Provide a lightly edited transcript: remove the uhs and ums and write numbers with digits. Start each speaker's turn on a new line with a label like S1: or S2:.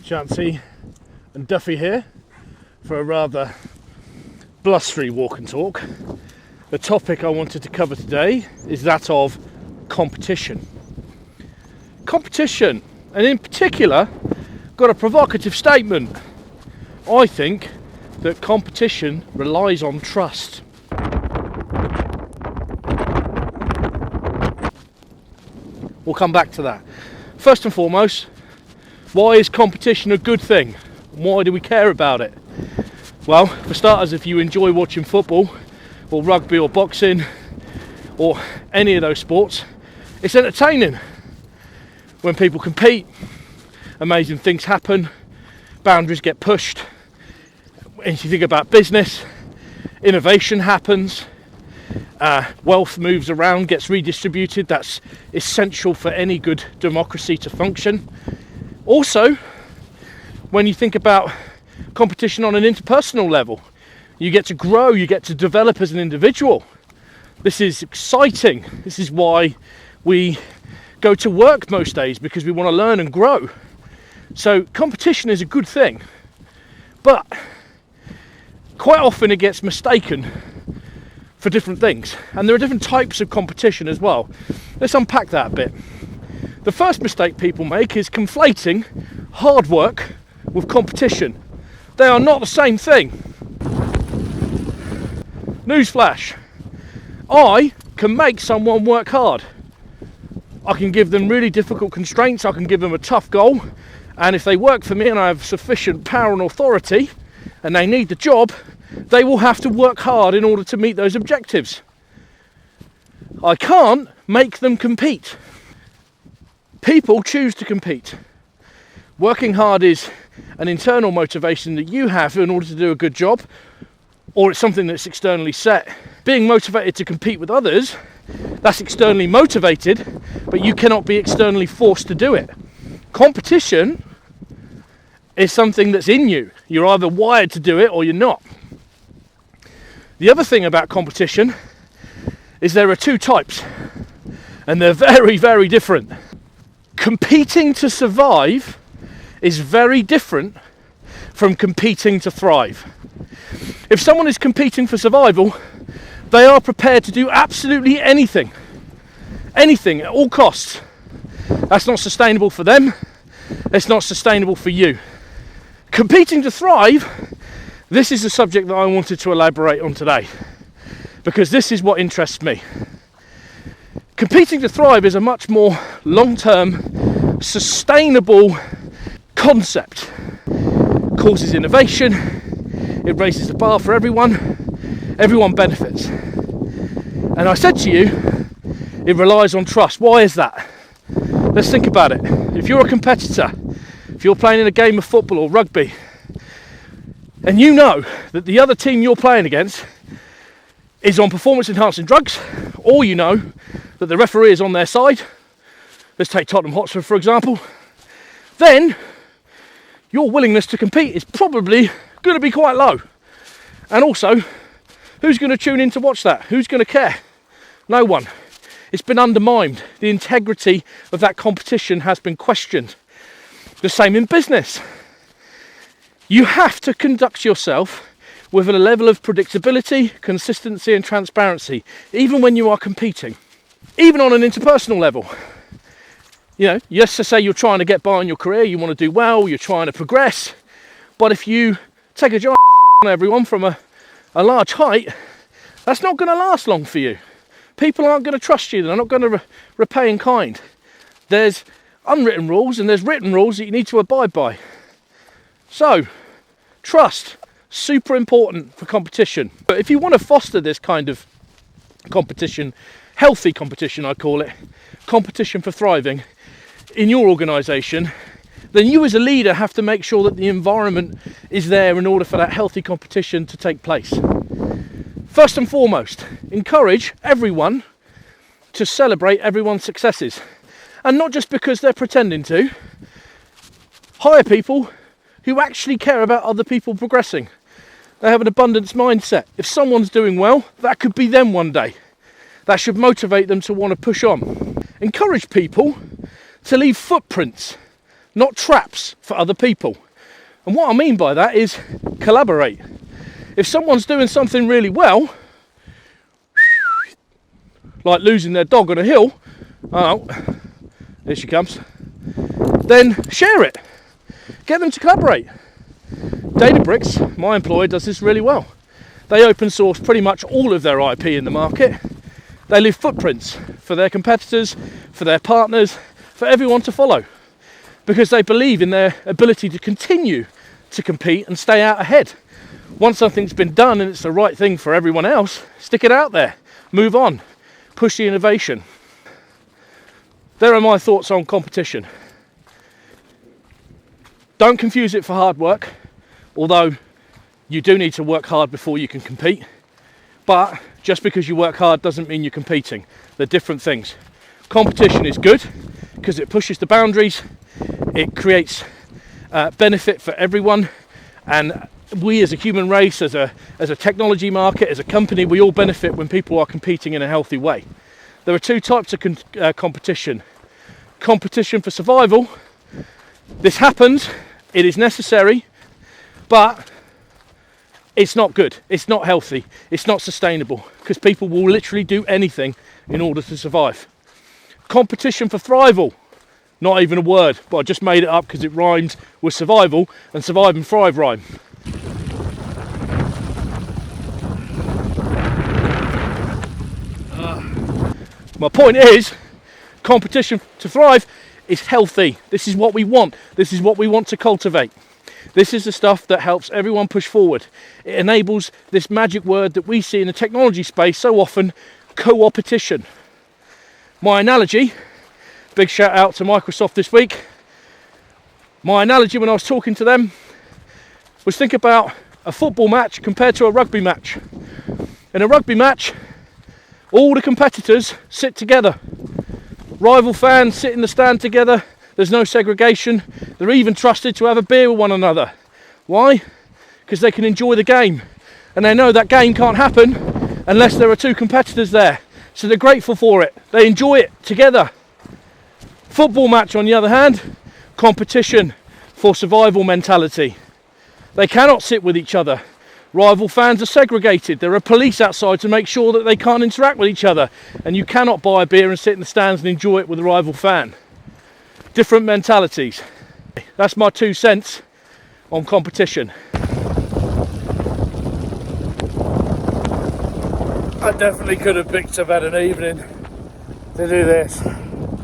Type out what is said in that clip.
S1: Chancy and Duffy here for a rather blustery walk and talk. The topic I wanted to cover today is that of competition. Competition, and in particular, got a provocative statement. I think that competition relies on trust. We'll come back to that. First and foremost, why is competition a good thing? Why do we care about it? Well, for starters, if you enjoy watching football or rugby or boxing or any of those sports, it's entertaining. When people compete, amazing things happen, boundaries get pushed. If you think about business, innovation happens, wealth moves around, gets redistributed. That's essential for any good democracy to function. Also, when you think about competition on an interpersonal level, you get to grow, you get to develop as an individual. This is exciting. This is why we go to work most days, because we want to learn and grow. So competition is a good thing, but quite often it gets mistaken for different things, and there are different types of competition as well. Let's unpack that a bit. The first mistake people make is conflating hard work with competition. They are not the same thing. Newsflash: I can make someone work hard. I can give them really difficult constraints, I can give them a tough goal, and if they work for me and I have sufficient power and authority and they need the job, they will have to work hard in order to meet those objectives. I can't make them compete. People choose to compete. Working hard is an internal motivation that you have in order to do a good job, or it's something that's externally set. Being motivated to compete with others, that's externally motivated, but you cannot be externally forced to do it. Competition is something that's in you. You're either wired to do it or you're not. The other thing about competition is there are two types, and they're very, very different. Competing to survive is very different from competing to thrive. If someone is competing for survival, they are prepared to do absolutely anything at all costs. That's not sustainable for them. It's not sustainable for you. Competing to thrive, this is the subject that I wanted to elaborate on today, because this is what interests me. Competing to thrive is a much more long-term, sustainable concept. It causes innovation, it raises the bar for everyone benefits. And I said to you, it relies on trust. Why is that? Let's think about it. If you're a competitor, if you're playing in a game of football or rugby, and you know that the other team you're playing against is on performance enhancing drugs, or you know that the referee is on their side, let's take Tottenham Hotspur for example, then your willingness to compete is probably going to be quite low. And also, who's going to tune in to watch that? Who's going to care? No one. It's been undermined. The integrity of that competition has been questioned. The same in business. You have to conduct yourself with a level of predictability, consistency and transparency, even when you are competing. Even on an interpersonal level. You know, yes, to say you're trying to get by in your career, you want to do well, you're trying to progress, but if you take a giant shit on everyone from a large height, that's not going to last long for you. People aren't going to trust you, they're not going to repay in kind. There's unwritten rules and there's written rules that you need to abide by. So, trust, super important for competition. But if you want to foster this kind of competition, healthy competition I call it, competition for thriving in your organisation, then you as a leader have to make sure that the environment is there in order for that healthy competition to take place. First and foremost, encourage everyone to celebrate everyone's successes. And not just because they're pretending to. Hire people who actually care about other people progressing. They have an abundance mindset. If someone's doing well, that could be them one day. That should motivate them to want to push on. Encourage people to leave footprints not traps for other people. And what I mean by that is collaborate. If someone's doing something really well, like losing their dog on a hill, oh, here she comes, then share it. Get them to collaborate. Databricks, my employer, does this really well. They open source pretty much all of their IP in the market. They leave footprints for their competitors, for their partners, for everyone to follow, because they believe in their ability to continue to compete and stay out ahead. Once something's been done and it's the right thing for everyone else, stick it out there, move on, push the innovation. There are my thoughts on competition. Don't confuse it for hard work, although you do need to work hard before you can compete. But just because you work hard doesn't mean you're competing. They're different things. Competition is good because it pushes the boundaries, it creates benefit for everyone, and we as a human race, as a technology market, as a company, we all benefit when people are competing in a healthy way. There are two types of competition. Competition for survival. This happens, it is necessary, but it's not good, it's not healthy, it's not sustainable, because people will literally do anything in order to survive. Competition for thrival. Not even a word, but I just made it up because it rhymes with survival, and survive and thrive rhyme. My point is, competition to thrive is healthy. This is what we want. This is what we want to cultivate. This is the stuff that helps everyone push forward. It enables this magic word that we see in the technology space so often, co-opetition. My analogy, big shout out to Microsoft this week. My analogy when I was talking to them was, think about a football match compared to a rugby match. In a rugby match, all the competitors sit together. Rival fans sit in the stand together. There's no segregation. They're even trusted to have a beer with one another. Why? Because they can enjoy the game. And they know that game can't happen unless there are two competitors there. So they're grateful for it. They enjoy it together. Football match, on the other hand, competition for survival mentality. They cannot sit with each other. Rival fans are segregated. There are police outside to make sure that they can't interact with each other. And you cannot buy a beer and sit in the stands and enjoy it with a rival fan. Different mentalities. That's my 2 cents on competition. I definitely could have picked a better evening to do this.